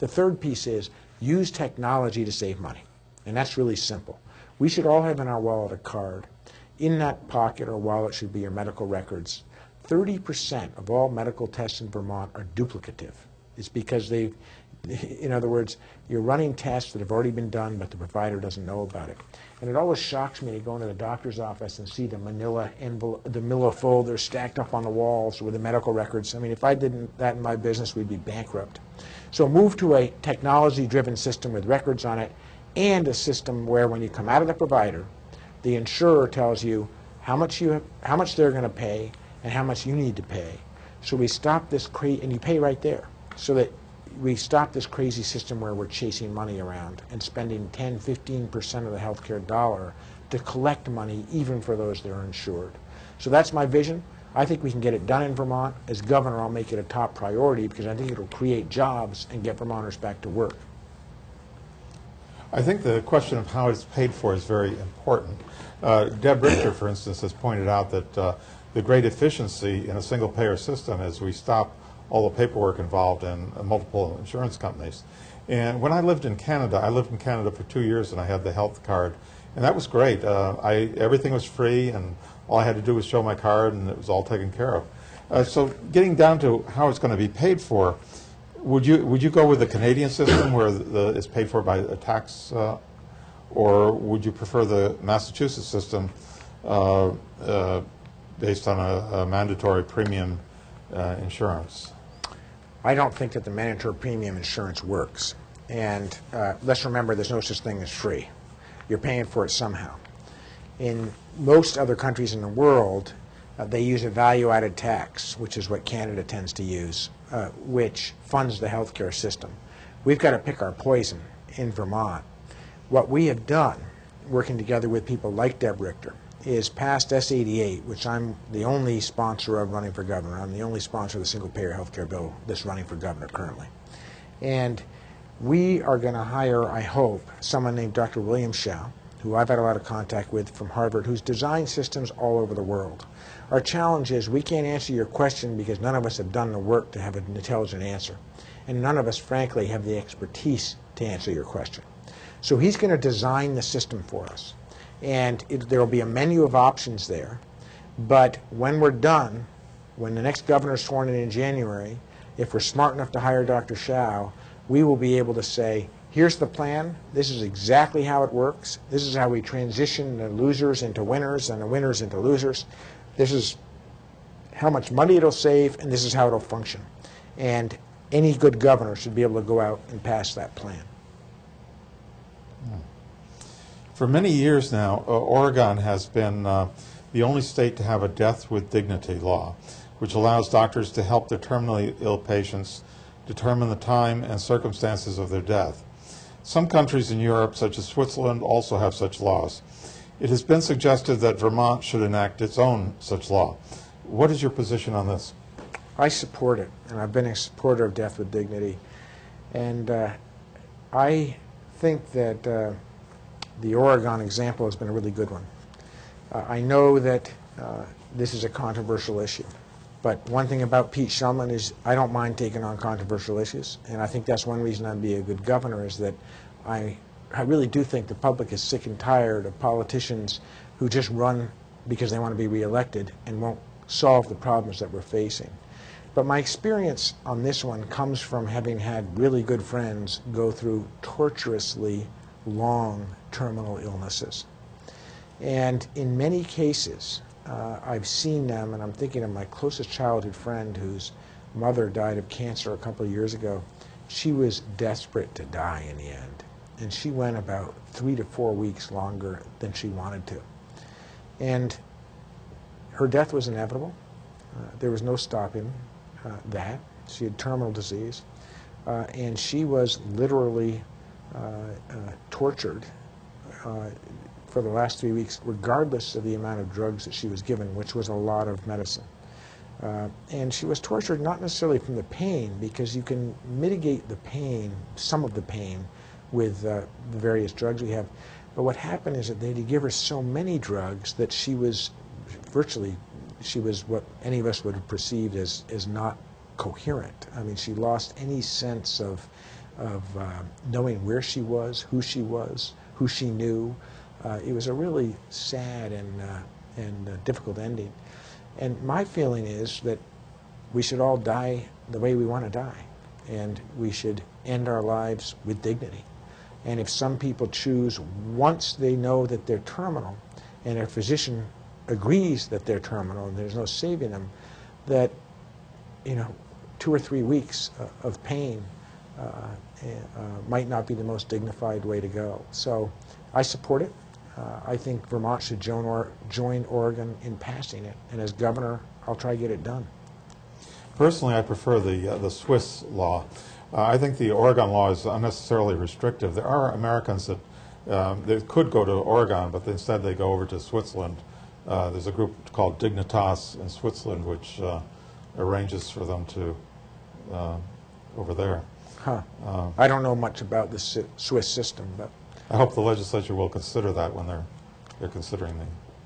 The third piece is use technology to save money. And that's really simple. We should all have in our wallet a card. In that pocket or wallet should be your medical records. 30% of all medical tests in Vermont are duplicative. It's because they've, in other words, you're running tests that have already been done, but the provider doesn't know about it. And it always shocks me to go into the doctor's office and see the manila folders stacked up on the walls with the medical records. I mean, if I did that in my business, we'd be bankrupt. So move to a technology-driven system with records on it, and a system where when you come out of the provider, the insurer tells you how much they're going to pay and how much you need to pay. So we stop this and you pay right there, so that we stop this crazy system where we're chasing money around and spending 10, 15% of the healthcare dollar to collect money even for those that are insured. So that's my vision. I think we can get it done in Vermont. As governor, I'll make it a top priority because I think it'll create jobs and get Vermonters back to work. I think the question of how it's paid for is very important. Deb Richter, for instance, has pointed out that the great efficiency in a single-payer system is we stop all the paperwork involved in multiple insurance companies. And when I lived in Canada for 2 years, and I had the health card, and that was great. Everything was free, and all I had to do was show my card, and it was all taken care of. So getting down to how it's going to be paid for, would you go with the Canadian system where it's paid for by a tax, or would you prefer the Massachusetts system based on a mandatory premium insurance? I don't think that the mandatory premium insurance works. And let's remember, there's no such thing as free. You're paying for it somehow. In most other countries in the world, they use a value-added tax, which is what Canada tends to use, which funds the healthcare system. We've got to pick our poison in Vermont. What we have done, working together with people like Deb Richter, is passed S88, which I'm the only sponsor of running for governor. I'm the only sponsor of the single-payer healthcare bill that's running for governor currently. And we are going to hire, I hope, someone named Dr. William Shao, who I've had a lot of contact with from Harvard, who's designed systems all over the world. Our challenge is we can't answer your question because none of us have done the work to have an intelligent answer. And none of us, frankly, have the expertise to answer your question. So he's going to design the system for us. And there will be a menu of options there. But when we're done, when the next governor is sworn in January, if we're smart enough to hire Dr. Shao, we will be able to say, here's the plan. This is exactly how it works. This is how we transition the losers into winners and the winners into losers. This is how much money it'll save, and this is how it'll function. And any good governor should be able to go out and pass that plan. For many years now, Oregon has been the only state to have a death with dignity law, which allows doctors to help their terminally ill patients determine the time and circumstances of their death. Some countries in Europe, such as Switzerland, also have such laws. It has been suggested that Vermont should enact its own such law. What is your position on this? I support it, and I've been a supporter of death with dignity. And I think that the Oregon example has been a really good one. I know that this is a controversial issue, but one thing about Pete Shumlin is I don't mind taking on controversial issues, and I think that's one reason I'd be a good governor, is that I really do think the public is sick and tired of politicians who just run because they want to be reelected and won't solve the problems that we're facing. But my experience on this one comes from having had really good friends go through torturously long terminal illnesses. And in many cases, I've seen them, and I'm thinking of my closest childhood friend whose mother died of cancer a couple of years ago. She was desperate to die in the end, and she went about 3 to 4 weeks longer than she wanted to. And her death was inevitable. There was no stopping that. She had terminal disease, and she was literally tortured for the last 3 weeks, regardless of the amount of drugs that she was given, which was a lot of medicine. And she was tortured not necessarily from the pain, because you can mitigate the pain, some of the pain, with the various drugs we have. But what happened is that they had to give her so many drugs that she was virtually, she was what any of us would have perceived as not coherent. I mean, she lost any sense of knowing where she was, who she knew. It was a really sad and difficult ending. And my feeling is that we should all die the way we want to die, and we should end our lives with dignity. And if some people choose, once they know that they're terminal, and their physician agrees that they're terminal and there's no saving them, that 2 or 3 weeks of pain might not be the most dignified way to go. So I support it. I think Vermont should join Oregon in passing it, and as governor, I'll try to get it done. Personally, I prefer the Swiss law. I think the Oregon law is unnecessarily restrictive. There are Americans that they could go to Oregon, but instead they go over to Switzerland. There's a group called Dignitas in Switzerland which arranges for them to over there. Huh. I don't know much about the Swiss system, but I hope the legislature will consider that when they're considering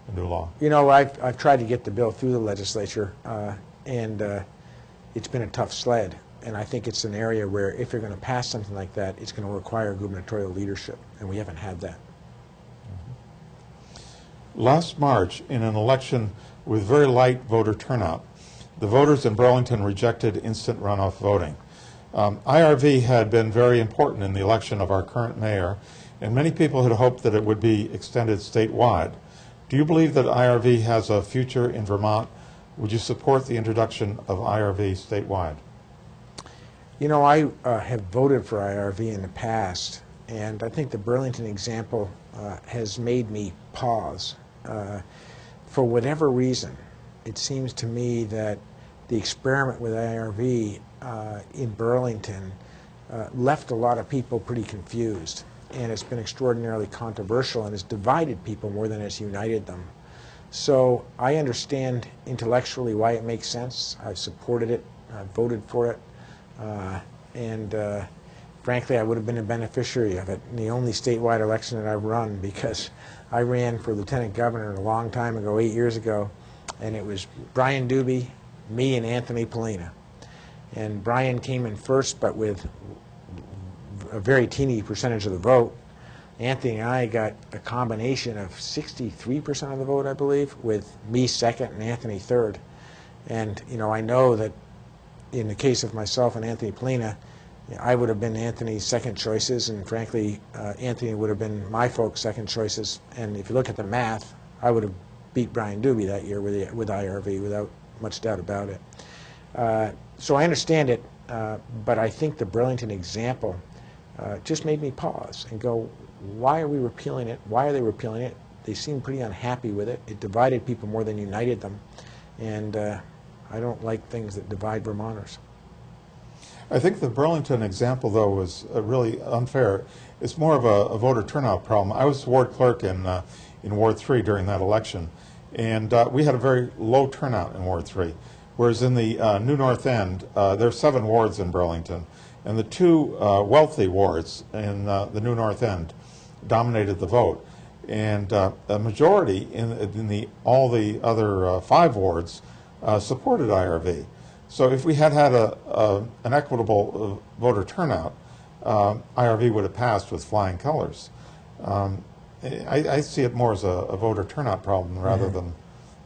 the new law. I've tried to get the bill through the legislature, and it's been a tough sled. And I think it's an area where if you're going to pass something like that, it's going to require gubernatorial leadership, and we haven't had that. Last March, in an election with very light voter turnout, the voters in Burlington rejected instant runoff voting. IRV had been very important in the election of our current mayor, and many people had hoped that it would be extended statewide. Do you believe that IRV has a future in Vermont? Would you support the introduction of IRV statewide? I have voted for IRV in the past, and I think the Burlington example has made me pause. For whatever reason, it seems to me that the experiment with IRV in Burlington left a lot of people pretty confused, and it's been extraordinarily controversial and has divided people more than it's united them. So I understand intellectually why it makes sense. I've supported it, I've voted for it, and frankly I would have been a beneficiary of it in the only statewide election that I've run, because I ran for lieutenant governor a long time ago, 8 years ago, and it was Brian Doobie, me, and Anthony Polina. And Brian came in first, but with a very teeny percentage of the vote. Anthony and I got a combination of 63% of the vote, I believe, with me second and Anthony third. And I know that in the case of myself and Anthony Polina, I would have been Anthony's second choices, and frankly, Anthony would have been my folks' second choices. And if you look at the math, I would have beat Brian Doobie that year with IRV, without much doubt about it. So I understand it, but I think the Burlington example just made me pause and go, why are we repealing it? Why are they repealing it? They seem pretty unhappy with it. It divided people more than united them, and I don't like things that divide Vermonters. I think the Burlington example, though, was really unfair. It's more of a voter turnout problem. I was ward clerk in Ward 3 during that election, and we had a very low turnout in Ward 3, whereas in the New North End, there are 7 wards in Burlington, and the 2 wealthy wards in the New North End dominated the vote. And a majority in all the other 5 wards supported IRV. So if we had an equitable voter turnout, IRV would have passed with flying colors. I see it more as a voter turnout problem rather than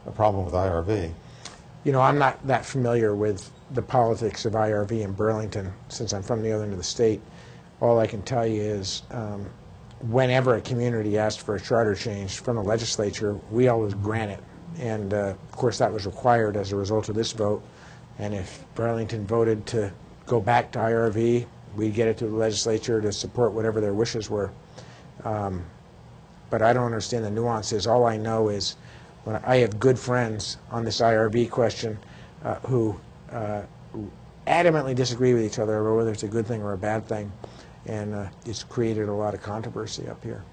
a problem with IRV. I'm not that familiar with the politics of IRV in Burlington, since I'm from the other end of the state. All I can tell you is whenever a community asked for a charter change from the legislature, we always grant it. And of course that was required as a result of this vote. And if Burlington voted to go back to IRV, we'd get it to the legislature to support whatever their wishes were. But I don't understand the nuances. All I know is when I have good friends on this IRV question who adamantly disagree with each other over whether it's a good thing or a bad thing, and it's created a lot of controversy up here.